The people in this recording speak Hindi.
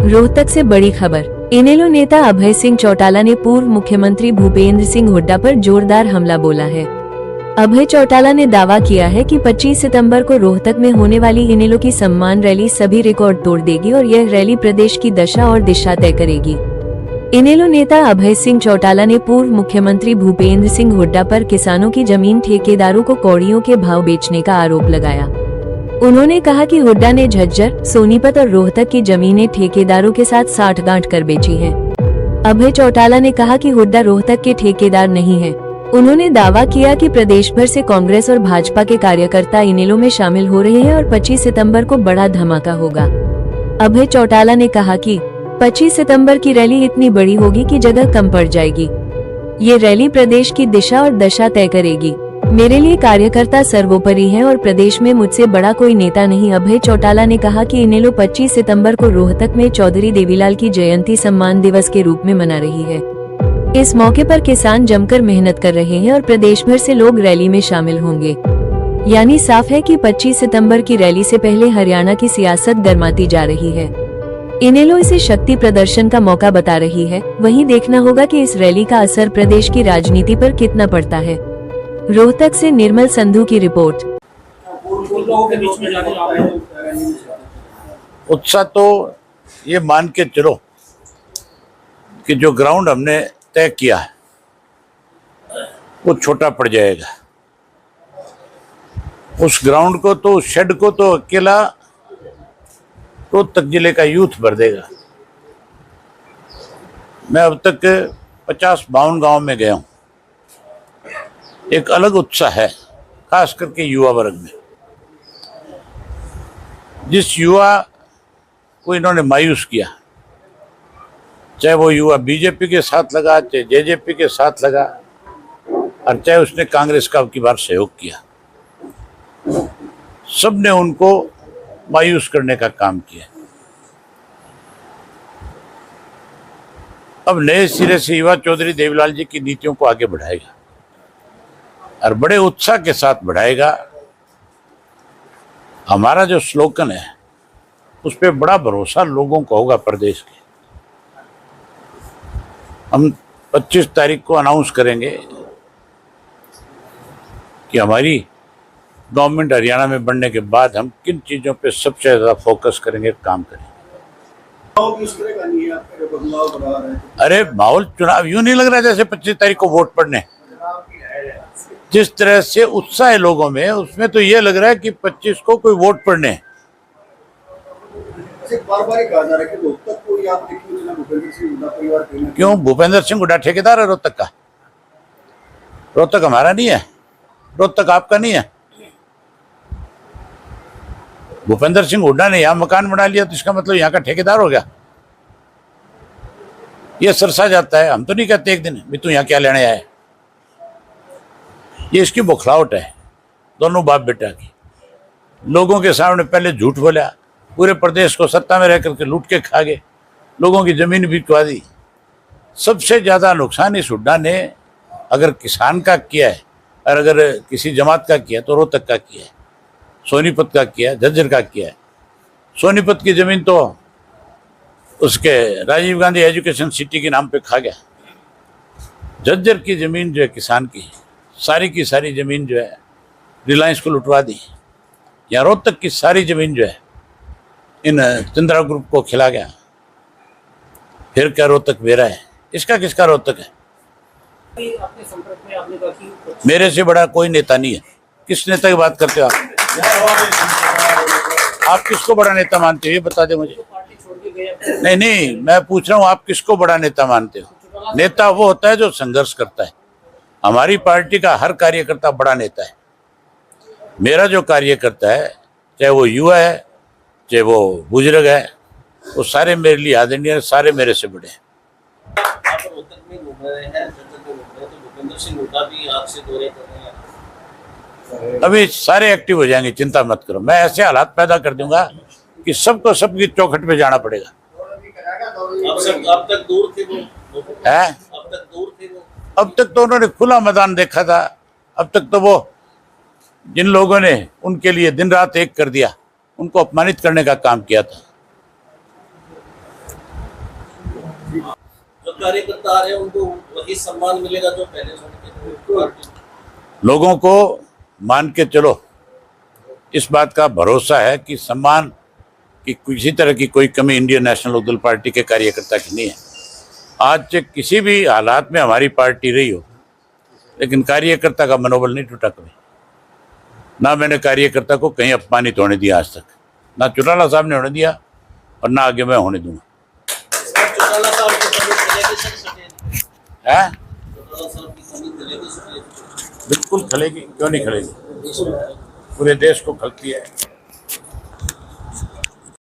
रोहतक से बड़ी खबर। इनेलो नेता अभय सिंह चौटाला ने पूर्व मुख्यमंत्री भूपेंद्र सिंह हुड्डा पर जोरदार हमला बोला है। अभय चौटाला ने दावा किया है कि 25 सितंबर को रोहतक में होने वाली इनेलो की सम्मान रैली सभी रिकॉर्ड तोड़ देगी और यह रैली प्रदेश की दशा और दिशा तय करेगी। इनेलो नेता अभय सिंह चौटाला ने पूर्व मुख्यमंत्री भूपेंद्र सिंह हुड्डा पर किसानों की जमीन ठेकेदारों को कौड़ियों के भाव बेचने का आरोप लगाया। उन्होंने कहा कि हुड्डा ने झज्जर, सोनीपत और रोहतक की जमीनें ठेकेदारों के साथ साठगांठ कर बेची हैं। अभय चौटाला ने कहा कि हुड्डा रोहतक के ठेकेदार नहीं है। उन्होंने दावा किया कि प्रदेश भर से कांग्रेस और भाजपा के कार्यकर्ता इनेलो में शामिल हो रहे हैं और 25 सितंबर को बड़ा धमाका होगा। अभय चौटाला ने कहा कि 25 सितंबर की रैली इतनी बड़ी होगी कि जगह कम पड़ जाएगी। ये रैली प्रदेश की दिशा और दशा तय करेगी। मेरे लिए कार्यकर्ता सर्वोपरि है और प्रदेश में मुझसे बड़ा कोई नेता नहीं। अभय चौटाला ने कहा कि इनेलो 25 सितंबर को रोहतक में चौधरी देवीलाल की जयंती सम्मान दिवस के रूप में मना रही है। इस मौके पर किसान जमकर मेहनत कर रहे हैं और प्रदेश भर से लोग रैली में शामिल होंगे। यानी साफ है कि 25 सितंबर की रैली से पहले हरियाणा की सियासत गरमाती जा रही है। इनेलो इसे शक्ति प्रदर्शन का मौका बता रही है। वहीं देखना होगा कि इस रैली का असर प्रदेश की राजनीति पर कितना पड़ता है। रोहतक से निर्मल संधू की रिपोर्ट। उत्साह तो ये मान के चलो कि जो ग्राउंड हमने तय किया है वो छोटा पड़ जाएगा। उस ग्राउंड को तो, उस शेड को तो अकेला रोहतक जिले का यूथ भर देगा। मैं अब तक 50-52 गांव में गया हूं। एक अलग उत्साह है, खास करके युवा वर्ग में। जिस युवा को इन्होंने मायूस किया, चाहे वो युवा बीजेपी के साथ लगा, चाहे जेजेपी के साथ लगा, और चाहे उसने कांग्रेस का अब की बार सहयोग किया, सबने उनको मायूस करने का काम किया। अब नए सिरे से युवा चौधरी देवीलाल जी की नीतियों को आगे बढ़ाएगा और बड़े उत्साह के साथ बढ़ाएगा। हमारा जो स्लोगन है उस पर बड़ा भरोसा लोगों को होगा प्रदेश के। हम 25 तारीख को अनाउंस करेंगे कि हमारी गवर्नमेंट हरियाणा में बनने के बाद हम किन चीजों पे सबसे ज्यादा फोकस करेंगे, काम करेंगे। अरे माहौल चुनाव यूं नहीं लग रहा जैसे 25 तारीख को वोट पड़ने। जिस तरह से उत्साह है लोगों में, उसमें तो ये लग रहा है कि 25 को कोई वोट पड़ने। क्यों? भूपेंद्र सिंह हुड्डा ठेकेदार है रोहतक का। रोहतक हमारा नहीं है, रोहतक आपका नहीं है। भूपेंद्र सिंह हुड्डा ने यहाँ मकान बना लिया तो इसका मतलब यहाँ का ठेकेदार हो गया? ये सरसा जाता है। हम तो नहीं कहते एक दिन भी तू यहाँ क्या लेने आए। ये इसकी बौखलाहट है, दोनों बाप बेटा की। लोगों के सामने पहले झूठ बोला, पूरे प्रदेश को सत्ता में रह करके लूट के खा गए, लोगों की जमीन बिकवा दी। सबसे ज्यादा नुकसान इस हुड्डा ने अगर किसान का किया है और अगर किसी जमात का किया तो रोहतक का किया है, सोनीपत का किया है, झज्जर का किया है। सोनीपत की जमीन तो उसके राजीव गांधी एजुकेशन सिटी के नाम पे खा गया। झज्जर की जमीन जो है किसान की, सारी की सारी जमीन जो है रिलायंस को लुटवा दी। यहाँ रोहतक की सारी जमीन जो है इन चंद्रा ग्रुप को खिला गया। फिर क्या रोहतक मेरा है? इसका किसका रोहतक है? आपने संपर्क में आपने कहा कि मेरे से बड़ा कोई नेता नहीं है। किस नेता की बात करते हो आप? आप किसको बड़ा नेता मानते हो ये बता दे मुझे। नहीं, मैं पूछ रहा हूँ आप किसको बड़ा नेता मानते हो? नेता वो होता है जो संघर्ष करता है। हमारी पार्टी का हर कार्यकर्ता बड़ा नेता है। मेरा जो कार्यकर्ता है, चाहे वो युवा है, चाहे वो बुजुर्ग है, वो सारे मेरे लिए आदरणीय है, सारे मेरे से बड़े हैं। अभी सारे एक्टिव हो जाएंगे, चिंता मत करो। मैं ऐसे हालात पैदा कर दूंगा कि सबको सबकी चौखट पे जाना पड़ेगा। अब तक दूर थे वो है? अब तक तो उन्होंने खुला मैदान देखा था। अब तक तो वो जिन लोगों ने उनके लिए दिन रात एक कर दिया, उनको अपमानित करने का काम किया था। जो कार्यकर्ता आ रहे हैं उनको वही सम्मान मिलेगा जो पहले पार्टी। लोगों को मान के चलो, इस बात का भरोसा है कि सम्मान की किसी तरह की कोई कमी इंडियन नेशनल लोकदल पार्टी के कार्यकर्ता की नहीं है। आज से किसी भी हालात में हमारी पार्टी रही हो, लेकिन कार्यकर्ता का मनोबल नहीं टूटा कभी। ना मैंने कार्यकर्ता को कहीं अपमानित होने दिया आज तक, ना चौटाला साहब ने होने दिया और ना आगे मैं होने दूंगा। चौटाला साहब की कमी खलेगी सर, सटेगी। है चौटाला साहब की कमी खलेगी, सटेगी। बिल्कुल खलेगी, क्यों नहीं खलेगी, पूरे देश को खलती है।